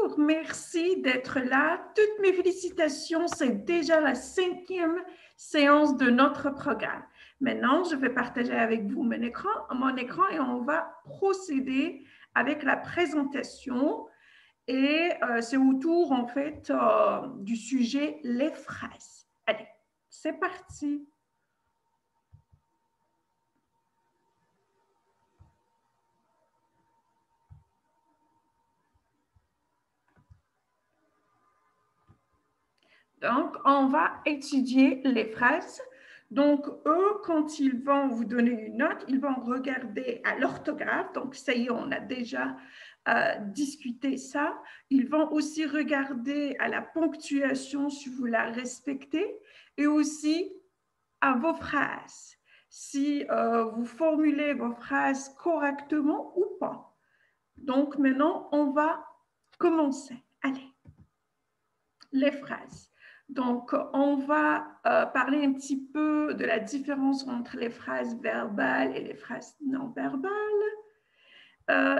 Bonjour, merci d'être là. Toutes mes félicitations, c'est déjà la 5e séance de notre programme. Maintenant, je vais partager avec vous mon écran et on va procéder avec la présentation. Et c'est autour, en fait, du sujet les phrases. Allez, c'est parti. Donc, on va étudier les phrases. Donc, eux, quand ils vont vous donner une note, ils vont regarder à l'orthographe. Donc, ça y est, on a déjà discuté ça. Ils vont aussi regarder à la ponctuation, si vous la respectez, et aussi à vos phrases, si vous formulez vos phrases correctement ou pas. Donc, maintenant, on va commencer. Allez, les phrases. Donc, on va parler un petit peu de la différence entre les phrases verbales et les phrases non verbales.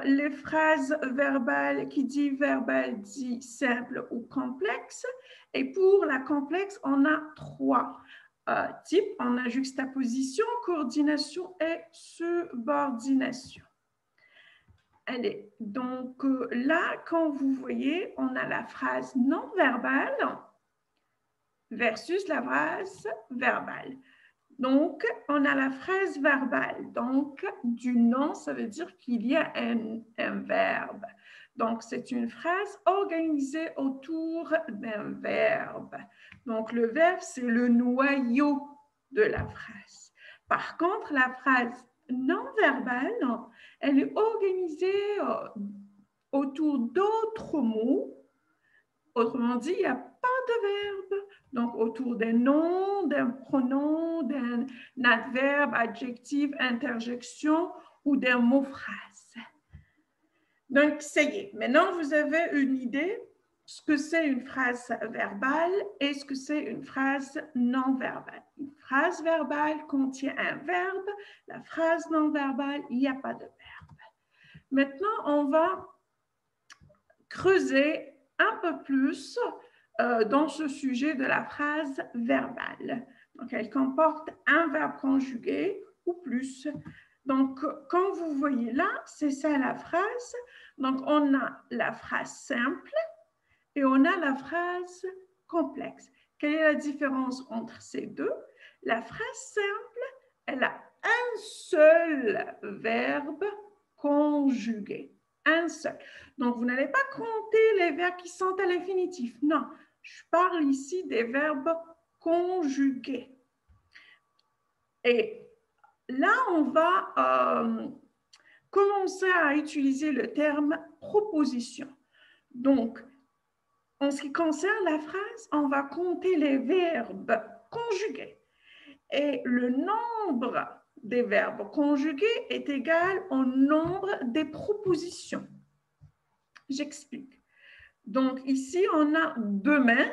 Les phrases verbales, qui dit verbal dit simple ou complexe. Et pour la complexe, on a 3 types. On a juxtaposition, coordination et subordination. Allez, donc là, quand vous voyez, on a la phrase non verbale versus la phrase verbale. Donc, on a la phrase verbale. Donc, du non, ça veut dire qu'il y a un verbe. Donc, c'est une phrase organisée autour d'un verbe. Donc, le verbe, c'est le noyau de la phrase. Par contre, la phrase non verbale, elle est organisée autour d'autres mots. Autrement dit, il n'y a pas de verbe. Donc, autour d'un nom, d'un pronom, d'un adverbe, adjectif, interjection ou d'un mot-phrase. Donc, ça y est. Maintenant, vous avez une idée ce que c'est une phrase verbale et ce que c'est une phrase non verbale. Une phrase verbale contient un verbe. La phrase non verbale, il n'y a pas de verbe. Maintenant, on va creuser un peu plus dans ce sujet de la phrase verbale. Donc, elle comporte un verbe conjugué ou plus. Donc, quand vous voyez là, c'est ça la phrase. Donc, on a la phrase simple et on a la phrase complexe. Quelle est la différence entre ces deux? La phrase simple, elle a un seul verbe conjugué. Un seul. Donc, vous n'allez pas compter les verbes qui sont à l'infinitif. Non, je parle ici des verbes conjugués. Et là, on va commencer à utiliser le terme proposition. Donc, en ce qui concerne la phrase, on va compter les verbes conjugués. Et le nombre des verbes conjugués est égal au nombre des propositions. J'explique. Donc, ici, on a demain,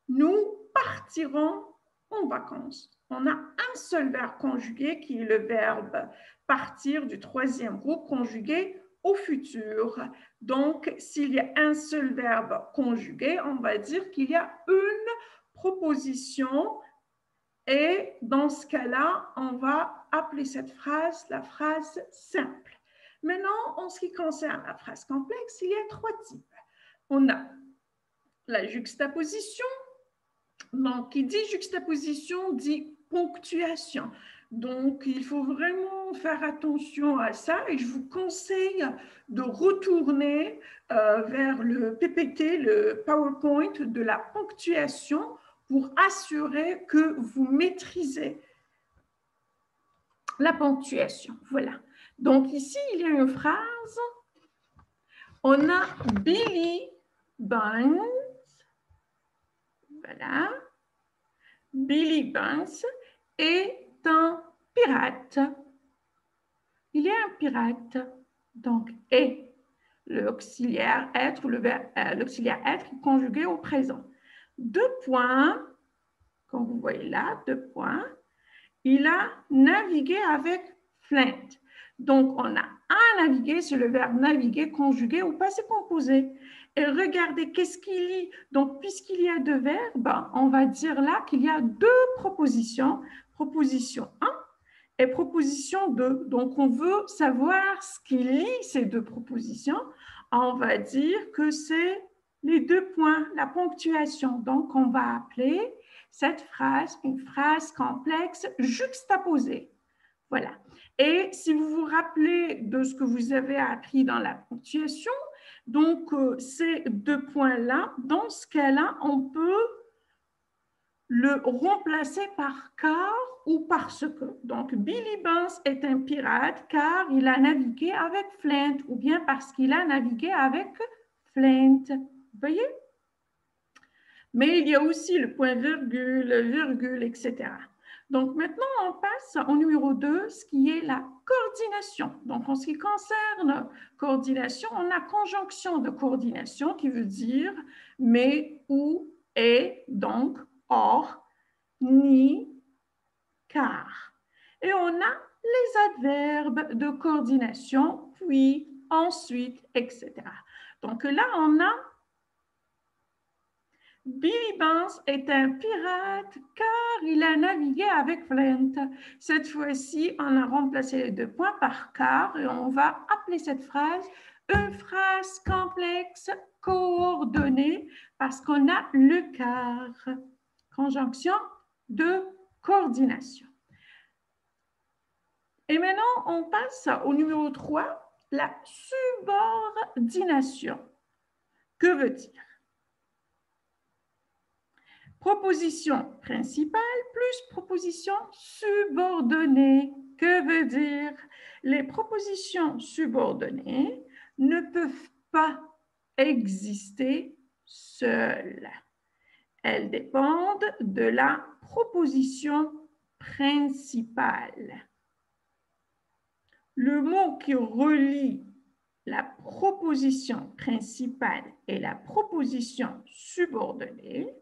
nous partirons en vacances. On a un seul verbe conjugué qui est le verbe partir du 3e groupe conjugué au futur. Donc, s'il y a un seul verbe conjugué, on va dire qu'il y a une proposition et dans ce cas-là, on va appeler cette phrase la phrase simple. Maintenant, en ce qui concerne la phrase complexe, il y a 3 types. On a la juxtaposition. Donc, qui dit juxtaposition dit ponctuation. Donc, il faut vraiment faire attention à ça et je vous conseille de retourner vers le PPT, le PowerPoint de la ponctuation pour assurer que vous maîtrisez la ponctuation. Voilà. Donc, ici, il y a une phrase. On a Billy Buns. Voilà. Billy Buns est un pirate. Il est un pirate. Donc, est l'auxiliaire être, l'auxiliaire être conjugué au présent. 2 points, comme vous voyez là, 2 points. Il a navigué avec Flint. Donc, on a à naviguer, c'est le verbe naviguer conjugué au passé composé. et regardez qu'est-ce qu'il lit. Donc, puisqu'il y a deux verbes, on va dire là qu'il y a deux propositions, proposition 1 et proposition 2. Donc, on veut savoir ce qui lie ces deux propositions. On va dire que c'est les deux points, la ponctuation. Donc, on va appeler cette phrase une phrase complexe juxtaposée. Voilà. Et si vous vous rappelez de ce que vous avez appris dans la ponctuation, donc ces deux points-là, dans ce cas-là, on peut le remplacer par car ou parce que. Donc, Billy Burns est un pirate car il a navigué avec Flint ou bien parce qu'il a navigué avec Flint. Vous voyez? Mais il y a aussi le point virgule, virgule, etc. Donc, maintenant, on passe au numéro 2, ce qui est la coordination. Donc, en ce qui concerne coordination, on a conjonction de coordination qui veut dire mais, ou, et, donc, or, ni, car. Et on a les adverbes de coordination, puis, ensuite, etc. Donc là, on a Billy Burns est un pirate car il a navigué avec Flint. Cette fois-ci, on a remplacé les deux points par car et on va appeler cette phrase une phrase complexe coordonnée parce qu'on a le car. Conjonction de coordination. Et maintenant, on passe au numéro 3, la subordination. Que veut-il? Proposition principale plus proposition subordonnée. Que veut dire? Les propositions subordonnées ne peuvent pas exister seules. Elles dépendent de la proposition principale. Le mot qui relie la proposition principale et la proposition subordonnée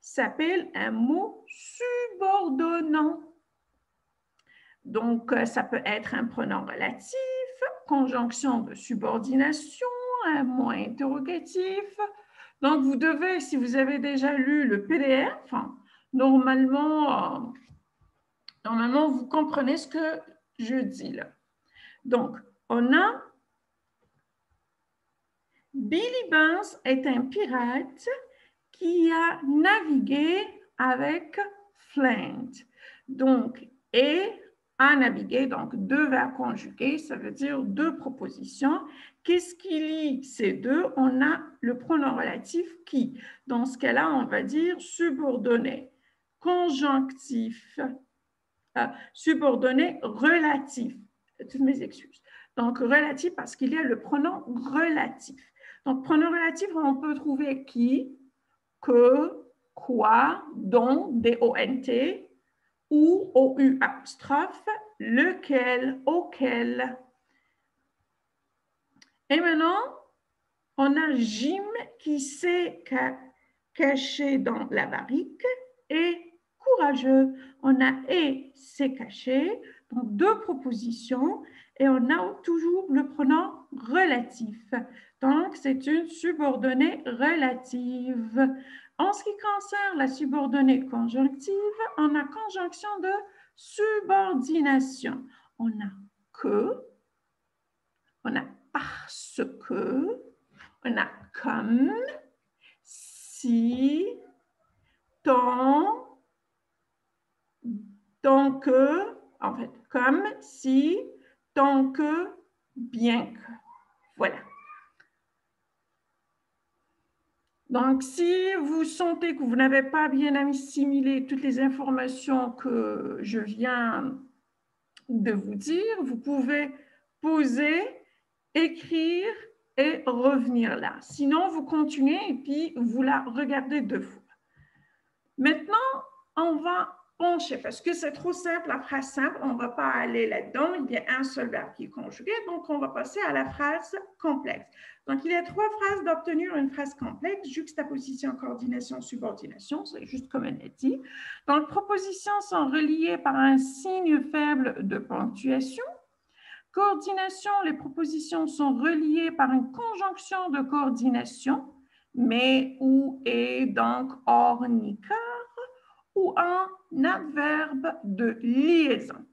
s'appelle un mot subordonnant. Donc, ça peut être un pronom relatif, conjonction de subordination, un mot interrogatif. Donc, vous devez, si vous avez déjà lu le PDF, normalement, vous comprenez ce que je dis là. Donc, on a Billy Burns est un pirate qui a navigué avec Flint. Donc, et a navigué, donc deux verbes conjugués, ça veut dire deux propositions. Qu'est-ce qui lie ces deux? On a le pronom relatif qui. Dans ce cas-là, on va dire subordonné, conjonctif, subordonné relatif. Toutes mes excuses. Donc, relatif parce qu'il y a le pronom relatif. Donc, pronom relatif, on peut trouver qui, que, quoi, dont, D-O-N-T, ou O-U apostrophe, lequel, auquel. Et maintenant, on a Jim qui s'est caché dans la barrique et courageux. On a et s'est caché, donc deux propositions, et on a toujours le pronom relatif. Donc, c'est une subordonnée relative. En ce qui concerne la subordonnée conjonctive, on a conjonction de subordination. On a que, on a parce que, on a comme, si, tant, donc que, en fait, comme, si, tant que, bien que. Voilà. Donc, si vous sentez que vous n'avez pas bien assimilé toutes les informations que je viens de vous dire, vous pouvez poser, écrire et revenir là. Sinon, vous continuez et puis vous la regardez deux fois. Maintenant, on va pencher parce que c'est trop simple, la phrase simple, on ne va pas aller là-dedans. Il y a un seul verbe qui est conjugué, donc on va passer à la phrase complexe. Donc, il y a trois phrases d'obtenir une phrase complexe, juxtaposition, coordination, subordination, c'est juste comme elle est dit. Donc, propositions sont reliées par un signe faible de ponctuation. Coordination, les propositions sont reliées par une conjonction de coordination, mais ou et donc or ni car, ou un adverbe de liaison.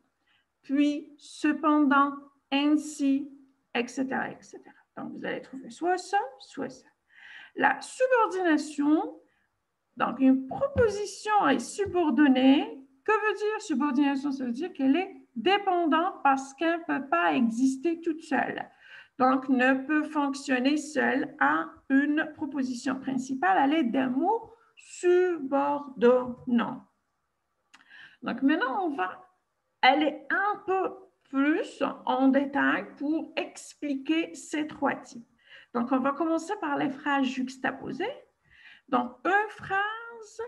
Puis, cependant, ainsi, etc., etc. Donc, vous allez trouver soit ça, soit ça. La subordination, donc une proposition est subordonnée. Que veut dire subordination? Ça veut dire qu'elle est dépendante parce qu'elle ne peut pas exister toute seule. Donc, ne peut fonctionner seule à une proposition principale à l'aide d'un mot subordonnant. Donc, maintenant, on va aller un peu plus en détail pour expliquer ces trois types. Donc, on va commencer par les phrases juxtaposées. Donc, une phrase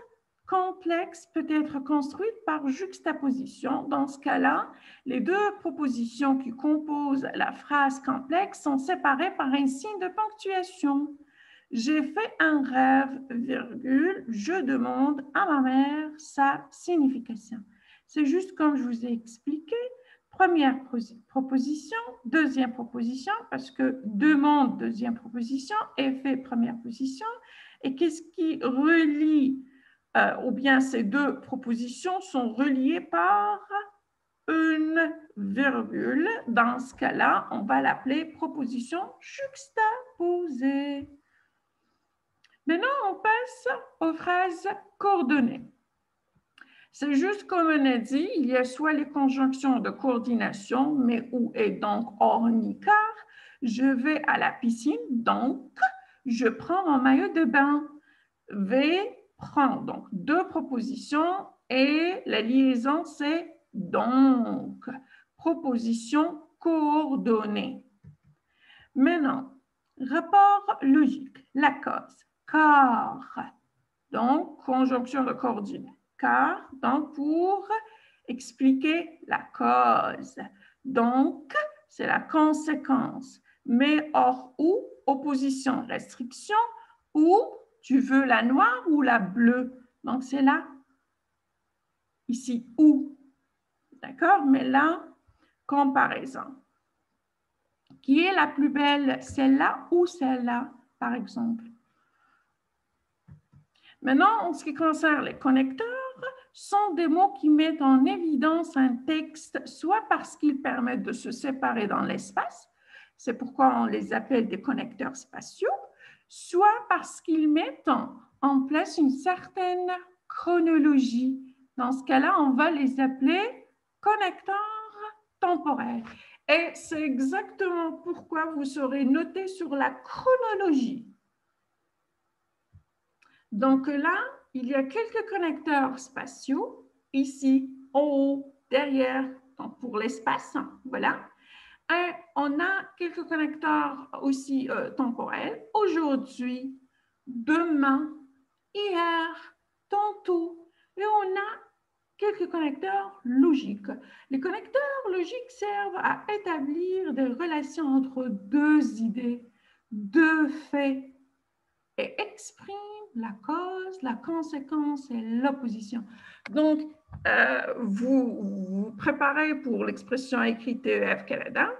complexe peut être construite par juxtaposition. Dans ce cas-là, les deux propositions qui composent la phrase complexe sont séparées par un signe de ponctuation. J'ai fait un rêve, virgule, je demande à ma mère sa signification. C'est juste comme je vous ai expliqué. Première proposition, deuxième proposition, parce que demande, deuxième proposition, effet, première position. Et qu'est-ce qui relie, ou bien ces deux propositions sont reliées par une virgule. Dans ce cas-là, on va l'appeler proposition juxtaposée. Maintenant, on passe aux phrases coordonnées. C'est juste comme on a dit, il y a soit les conjonctions de coordination, mais où est donc or ni car. Je vais à la piscine, donc je prends mon maillot de bain. V prend donc deux propositions et la liaison c'est donc. Proposition coordonnée. Maintenant, rapport logique, la cause, car. Donc, conjonction de coordonnées. Car, donc, pour expliquer la cause. Donc, c'est la conséquence. Mais or ou, opposition, restriction, ou tu veux la noire ou la bleue. Donc, c'est là, ici, ou. D'accord? Mais là, comparaison. Qui est la plus belle, celle-là ou celle-là, par exemple? Maintenant, en ce qui concerne les connecteurs, sont des mots qui mettent en évidence un texte, soit parce qu'ils permettent de se séparer dans l'espace, c'est pourquoi on les appelle des connecteurs spatiaux, soit parce qu'ils mettent en place une certaine chronologie. Dans ce cas-là, on va les appeler connecteurs temporels. Et c'est exactement pourquoi vous serez noté sur la chronologie. Donc là, il y a quelques connecteurs spatiaux, ici, en haut, derrière, donc pour l'espace, voilà. Et on a quelques connecteurs aussi temporels, aujourd'hui, demain, hier, tantôt, et on a quelques connecteurs logiques. Les connecteurs logiques servent à établir des relations entre deux idées, deux faits, et expriment la cause, la conséquence et l'opposition. Donc, vous vous préparez pour l'expression écrite TEF Canada.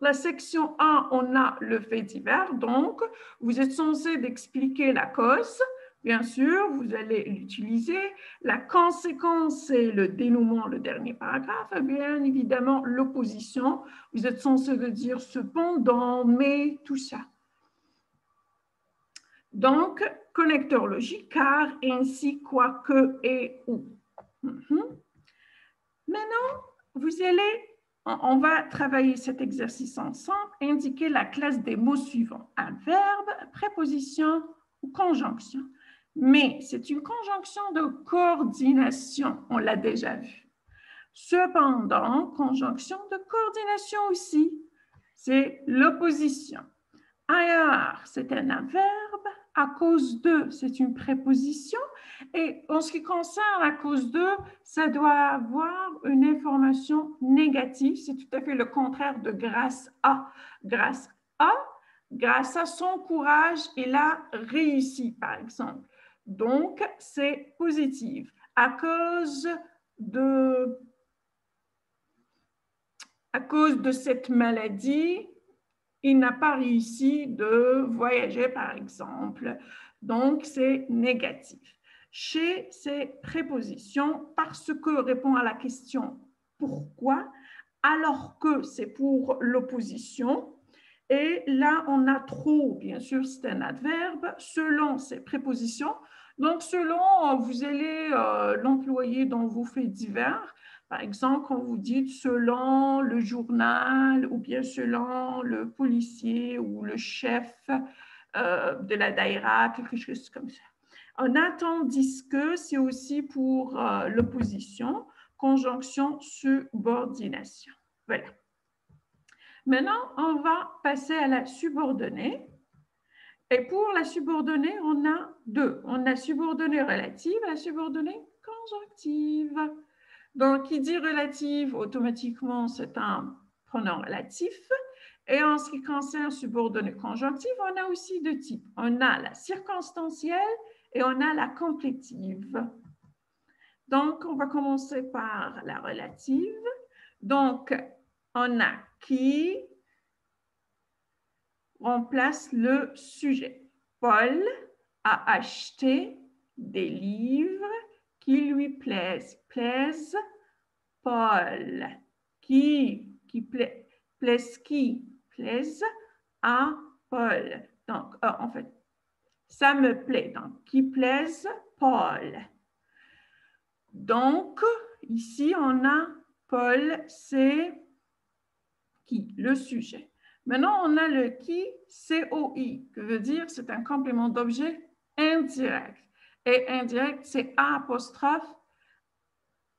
La section A, on a le fait divers. Donc, vous êtes censé d'expliquer la cause. Bien sûr, vous allez l'utiliser. La conséquence, c'est le dénouement, le dernier paragraphe. Et bien évidemment, l'opposition. Vous êtes censé de dire cependant, mais, tout ça. Donc, connecteur logique, car, ainsi, quoique et ou. Maintenant, on va travailler cet exercice ensemble, indiquer la classe des mots suivants, un verbe, préposition ou conjonction. Mais c'est une conjonction de coordination, on l'a déjà vu. Cependant, conjonction de coordination aussi, c'est l'opposition. Ailleurs, c'est un adverbe. À cause de, c'est une préposition. Et en ce qui concerne à cause de, ça doit avoir une information négative. C'est tout à fait le contraire de grâce à. Grâce à son courage, il a réussi, par exemple. Donc, c'est positif. À cause de à cause de cette maladie, il n'a pas réussi de voyager, par exemple. Donc, c'est négatif. Chez ces prépositions, parce que répond à la question « pourquoi ?», alors que c'est pour l'opposition. Et là, on a trop, bien sûr, c'est un adverbe, selon ces prépositions. Donc, selon, vous allez l'employer dans vos faits divers. Par exemple, quand vous dites selon le journal ou bien selon le policier ou le chef de la daïra, quelque chose comme ça. On a tandis que c'est aussi pour l'opposition, conjonction, subordination. Voilà. Maintenant, on va passer à la subordonnée. Et pour la subordonnée, on a deux. On a subordonnée relative et la subordonnée conjonctive. Donc, qui dit relative, automatiquement, c'est un pronom relatif. Et en ce qui concerne subordonnée conjonctive, on a aussi deux types. On a la circonstancielle et on a la complétive. Donc, on va commencer par la relative. Donc, on a qui remplace le sujet. Paul a acheté des livres qui lui plaisent. Plaisent Paul. Plaisent qui? Plaisent à Paul. Donc, en fait, ça me plaît. Donc, qui plaisent Paul. Donc, ici, on a Paul, c'est qui? Le sujet. Maintenant, on a le qui, COI, que veut dire c'est un complément d'objet indirect. Et indirect, c'est apostrophe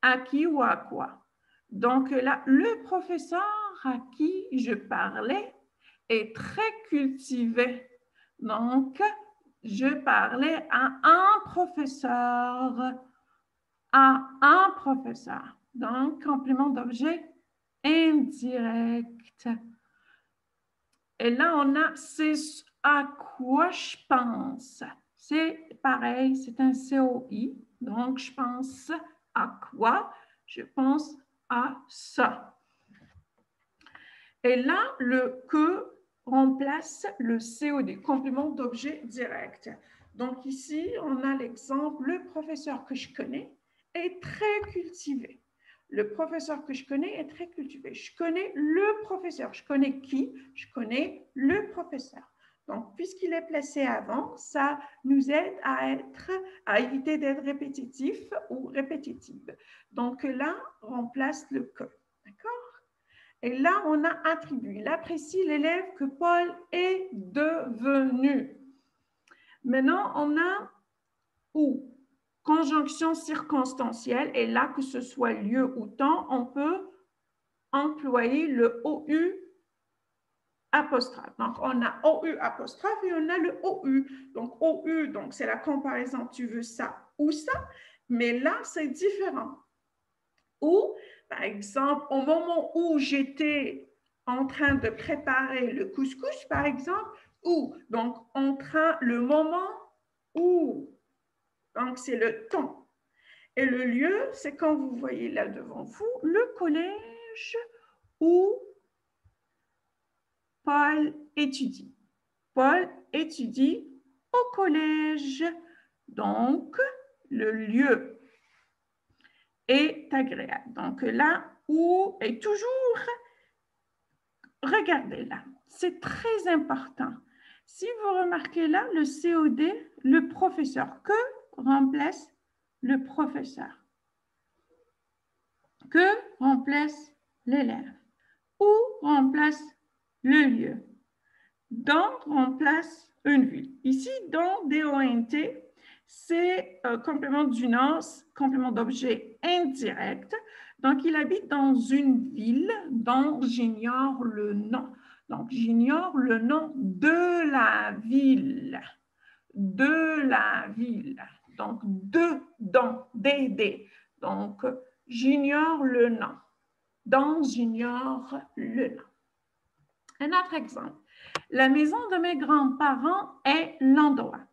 à qui ou à quoi. Donc là, le professeur à qui je parlais est très cultivé. Donc, je parlais à un professeur. À un professeur. Donc, complément d'objet indirect. Et là, on a c'est à quoi je pense. C'est pareil, c'est un COI. Donc, je pense à quoi? Je pense à ça. Et là, le que remplace le COD, complément d'objet direct. Donc, ici, on a l'exemple, le professeur que je connais est très cultivé. Le professeur que je connais est très cultivé. Je connais le professeur. Je connais qui? Je connais le professeur. Donc, puisqu'il est placé avant, ça nous aide à éviter d'être répétitif ou répétitive. Donc, là, remplace le que. D'accord? Et là, on a attribué. Il apprécie l'élève que Paul est devenu. Maintenant, on a où? Conjonction circonstancielle. Et là, que ce soit lieu ou temps, on peut employer le OU apostrophe. Donc, on a OU apostrophe et on a le OU. Donc, OU, donc c'est la comparaison, tu veux ça ou ça. Mais là, c'est différent. Ou, par exemple, au moment où j'étais en train de préparer le couscous, par exemple, ou, donc, le moment où, donc c'est le temps. Et le lieu, c'est quand vous voyez là devant vous, le collège où Paul étudie. Paul étudie au collège. Donc, le lieu est agréable. Donc là, où est toujours, regardez là, c'est très important. Si vous remarquez là, le COD, le professeur, que remplace le professeur? Que remplace l'élève? Où remplace le lieu? Dans remplace une ville. Ici, dans DONT, c'est complément du nom, complément d'objet indirect. Donc, il habite dans une ville dont j'ignore le nom. Donc, j'ignore le nom de la ville. De la ville. Donc, dans, des. Donc, j'ignore le nom. Dans, j'ignore le nom. Un autre exemple. La maison de mes grands-parents est l'endroit.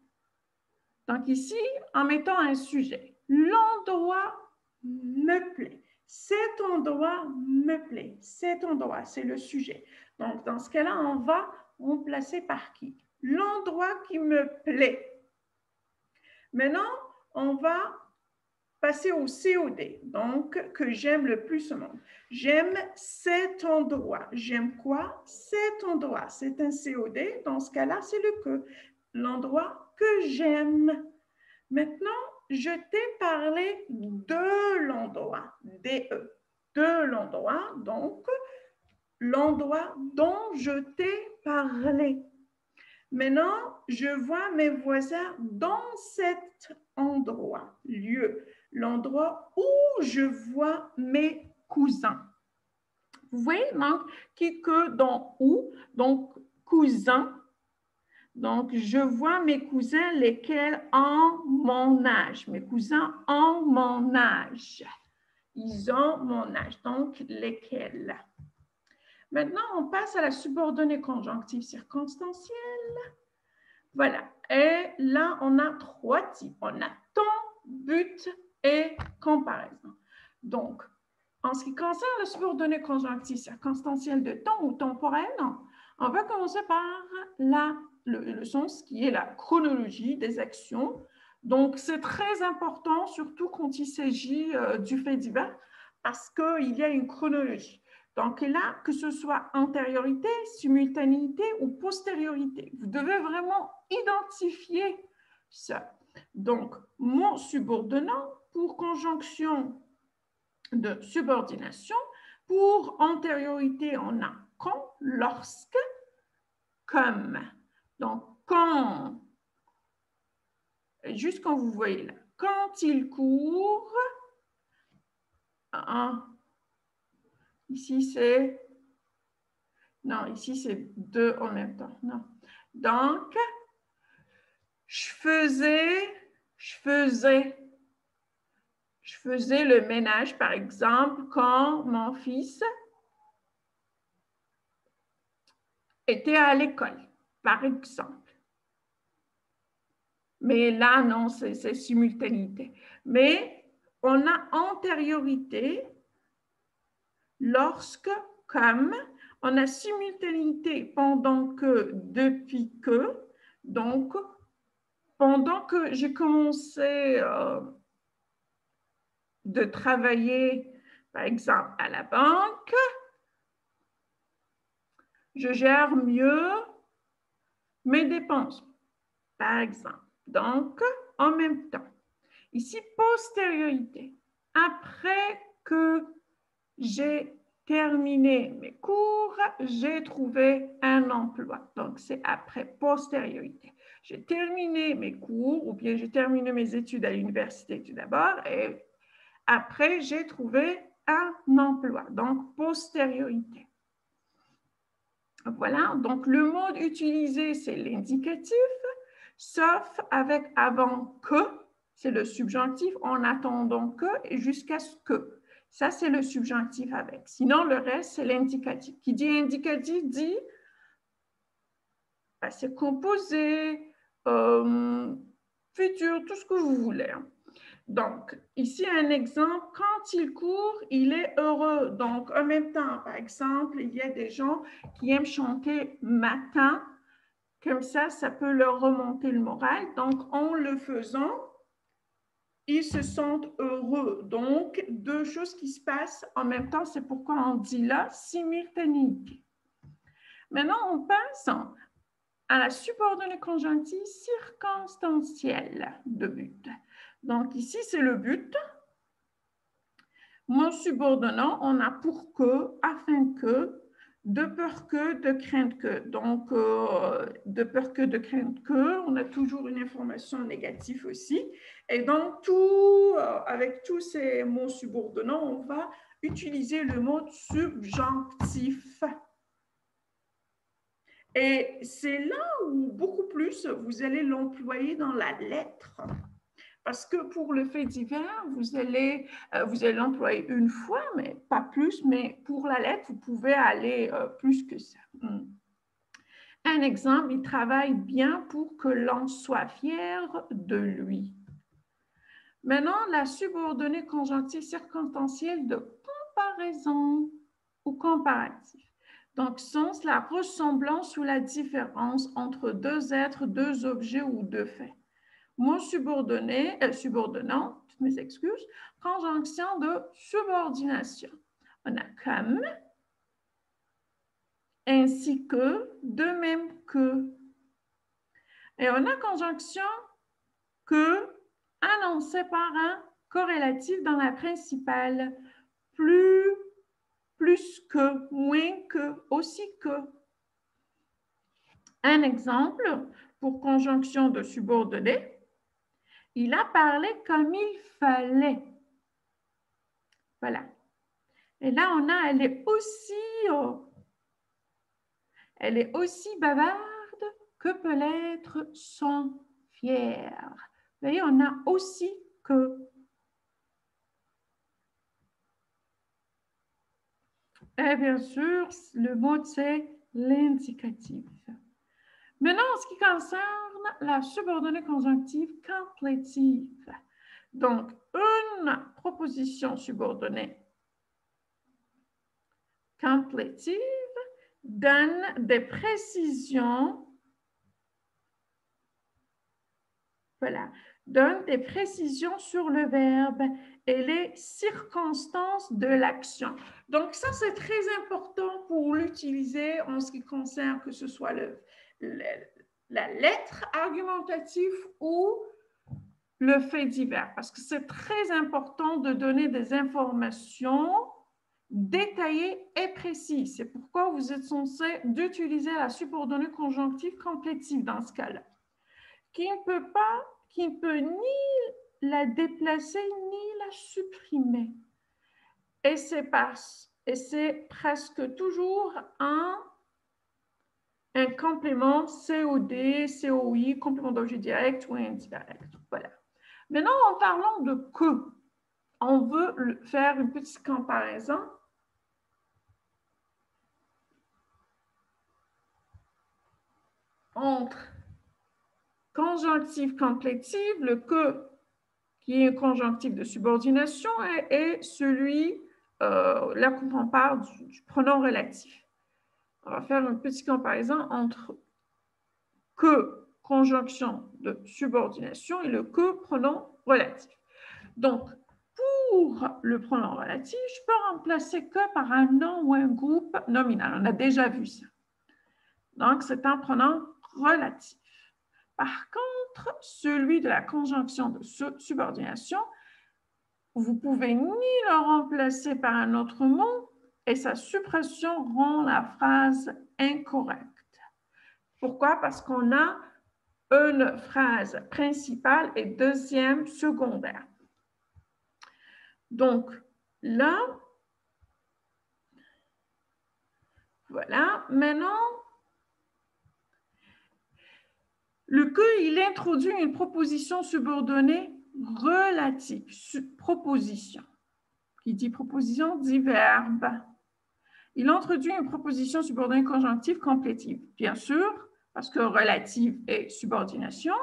Donc ici, en mettant un sujet, l'endroit me plaît. Cet endroit me plaît. Cet endroit, c'est le sujet. Donc, dans ce cas-là, on va remplacer par qui? L'endroit qui me plaît. Maintenant, on va passer au COD, donc que j'aime le plus au monde. J'aime cet endroit. J'aime quoi? Cet endroit. C'est un COD. Dans ce cas-là, c'est le que. L'endroit que j'aime. Maintenant, je t'ai parlé de l'endroit, DE, de l'endroit, donc l'endroit dont je t'ai parlé. Maintenant, je vois mes voisins dans cet endroit, lieu, l'endroit où je vois mes cousins. Vous voyez, donc, qui que dans où, donc cousin. Donc, je vois mes cousins, lesquels ont mon âge. Mes cousins ont mon âge. Ils ont mon âge. Donc, lesquels. Maintenant, on passe à la subordonnée conjonctive circonstancielle. Voilà. Et là, on a 3 types. On a temps, but et comparaison. Donc, en ce qui concerne la subordonnée conjonctive circonstancielle de temps ou temporel, on va commencer par le sens qui est la chronologie des actions. Donc, c'est très important, surtout quand il s'agit du fait divers, parce qu'il y a une chronologie. Donc là, que ce soit antériorité, simultanéité ou postériorité, vous devez vraiment identifier ça. Donc, mon subordonnant pour conjonction de subordination, pour antériorité, on a quand, lorsque, comme. Donc, quand, juste quand vous voyez là, quand il court, ici c'est, non, ici c'est 2 en même temps, non. Donc, je faisais le ménage, par exemple, quand mon fils était à l'école, par exemple. Mais là, non, c'est simultanéité. Mais on a antériorité lorsque, comme, on a simultanéité pendant que, depuis que, donc, pendant que j'ai commencé de travailler, par exemple, à la banque, je gère mieux mes dépenses, par exemple. Donc, en même temps. Ici, postériorité. Après que j'ai terminé mes cours, j'ai trouvé un emploi. Donc, c'est après postériorité. J'ai terminé mes cours ou bien j'ai terminé mes études à l'université tout d'abord et après, j'ai trouvé un emploi. Donc, postériorité. Voilà, donc le mode utilisé, c'est l'indicatif, sauf avec avant que, c'est le subjonctif, en attendant que et jusqu'à ce que. Ça, c'est le subjonctif avec. Sinon, le reste, c'est l'indicatif. Qui dit indicatif dit c'est composé, futur, tout ce que vous voulez. Donc, ici, un exemple, quand il court, il est heureux. Donc, en même temps, par exemple, il y a des gens qui aiment chanter matin. Comme ça peut leur remonter le moral. Donc, en le faisant, ils se sentent heureux. Donc, 2 choses qui se passent en même temps, c'est pourquoi on dit là simultanéité. Maintenant, on passe à la subordonnée conjonctive circonstancielle de but. Donc, ici, c'est le but. Mon subordonnant, on a pour que, afin que, de peur que, de crainte que. Donc, de peur que, de crainte que, on a toujours une information négative aussi. Et donc, avec tous ces mots subordonnants, on va utiliser le mot subjonctif. Et c'est là où beaucoup plus vous allez l'employer dans la lettre. Parce que pour le fait divers, vous allez l'employer une fois, mais pas plus. Mais pour la lettre, vous pouvez aller plus que ça. Un exemple, il travaille bien pour que l'on soit fier de lui. Maintenant, la subordonnée conjonctive circonstancielle de comparaison ou comparatif. Donc, sens la ressemblance ou la différence entre deux êtres, deux objets ou deux faits. Mot subordonné, subordonnant, toutes mes excuses, conjonction de subordination. On a comme, ainsi que, de même que. Et on a conjonction que annoncée par un corrélatif dans la principale. Plus que, moins que, aussi que. Un exemple pour conjonction de subordonnés. Il a parlé comme il fallait. Voilà. Et là, on a, elle est aussi bavarde que peut l'être son fier. Vous voyez, on a aussi que. Et bien sûr, le mot, c'est l'indicatif. Maintenant, en ce qui concerne la subordonnée conjonctive complétive. Donc, une proposition subordonnée complétive donne des précisions, voilà, donne des précisions sur le verbe et les circonstances de l'action. Donc, ça, c'est très important pour l'utiliser en ce qui concerne que ce soit la lettre argumentative ou le fait divers, parce que c'est très important de donner des informations détaillées et précises. C'est pourquoi vous êtes censé d'utiliser la subordonnée conjonctive complétive dans ce cas-là, qui ne peut ni la déplacer ni la supprimer. Et c'est presque toujours un complément COD, COI, complément d'objet direct ou indirect. Voilà. Maintenant, en parlant de que, on veut faire une petite comparaison entre conjonctif complétive, le que qui est un conjonctif de subordination, et celui, là qu'on parle du pronom relatif. On va faire une petite comparaison entre que conjonction de subordination et le que pronom relatif. Donc, pour le pronom relatif, je peux remplacer que par un nom ou un groupe nominal. On a déjà vu ça. Donc, c'est un pronom relatif. Par contre, celui de la conjonction de subordination, vous pouvez ni le remplacer par un autre mot et sa suppression rend la phrase incorrecte. Pourquoi? Parce qu'on a une phrase principale et deuxième secondaire. Donc, là, voilà. Maintenant, le que, il introduit une proposition subordonnée relative. Proposition. Qui dit proposition, dit verbe. Il introduit une proposition subordonnée conjonctive complétive. Bien sûr, parce que relative est subordination,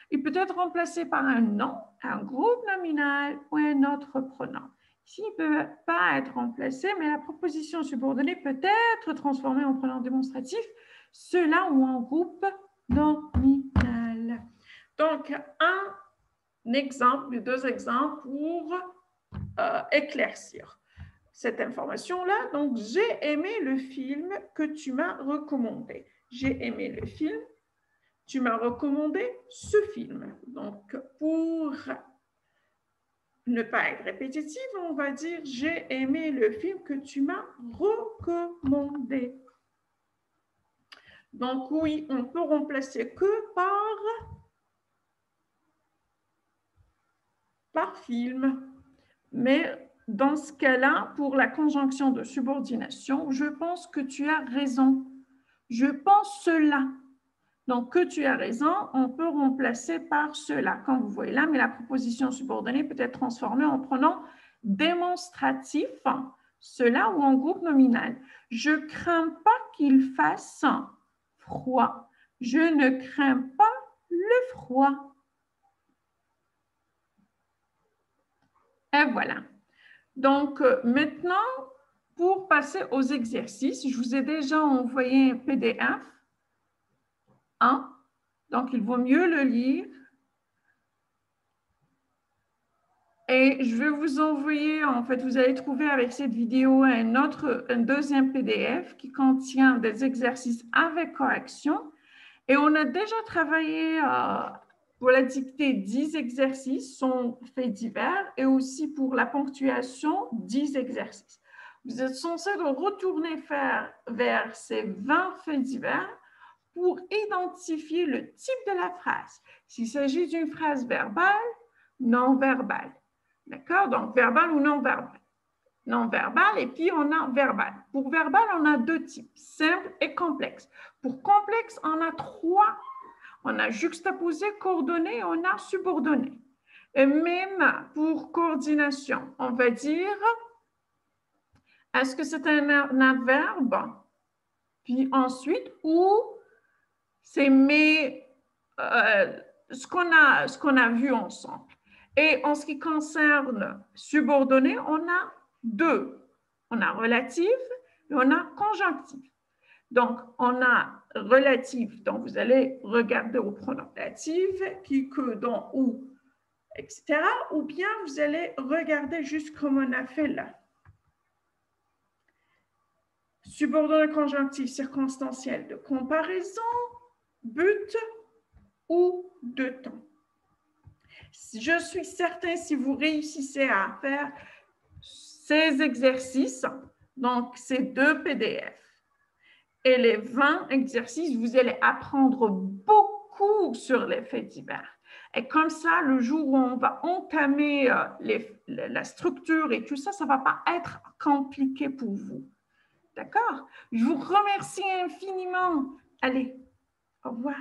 il peut être remplacé par un nom, un groupe nominal ou un autre pronom. Ici, il ne peut pas être remplacé, mais la proposition subordonnée peut être transformée en pronom démonstratif, cela ou en groupe nominal. Donc, un exemple, deux exemples pour éclaircir cette information-là. Donc, j'ai aimé le film que tu m'as recommandé. J'ai aimé le film, tu m'as recommandé ce film. Donc, pour ne pas être répétitif, on va dire j'ai aimé le film que tu m'as recommandé. Donc, oui, on peut remplacer que par film. Mais dans ce cas-là, pour la conjonction de subordination, je pense que tu as raison. Je pense cela. Donc, que tu as raison, on peut remplacer par cela, comme vous voyez là, mais la proposition subordonnée peut être transformée en pronom démonstratif, cela ou en groupe nominal. Je ne crains pas qu'il fasse froid. Je ne crains pas le froid. Et voilà. Donc, maintenant, pour passer aux exercices, je vous ai déjà envoyé un PDF. Donc, il vaut mieux le lire. Et je vais vous envoyer, en fait, vous allez trouver avec cette vidéo un deuxième PDF qui contient des exercices avec correction. Et on a déjà travaillé pour la dictée 10 exercices, sont faits divers, et aussi pour la ponctuation, 10 exercices. Vous êtes censé retourner vers ces 20 faits divers pour identifier le type de la phrase. S'il s'agit d'une phrase verbale, non verbale. D'accord? Donc, verbal ou non verbal. Non verbal et puis on a verbal. Pour verbal, on a deux types, simple et complexe. Pour complexe, on a trois. On a juxtaposé, coordonné, on a subordonné. Et même pour coordination, on va dire, est-ce que c'est un adverbe? Puis ensuite, ou c'est ce qu'on a vu ensemble. Et en ce qui concerne subordonné, on a deux. On a relatif et on a conjonctif. Donc, on a relatif, donc vous allez regarder au pronom relatif, qui, que, dont, où, etc. Ou bien vous allez regarder juste comme on a fait là. Subordonné conjonctif circonstanciel de comparaison, but ou de temps. Je suis certain si vous réussissez à faire ces exercices, donc ces deux PDF, et les 20 exercices, vous allez apprendre beaucoup sur les faits divers. Et comme ça, le jour où on va entamer la structure et tout ça, ça ne va pas être compliqué pour vous. D'accord? Je vous remercie infiniment. Allez, au revoir.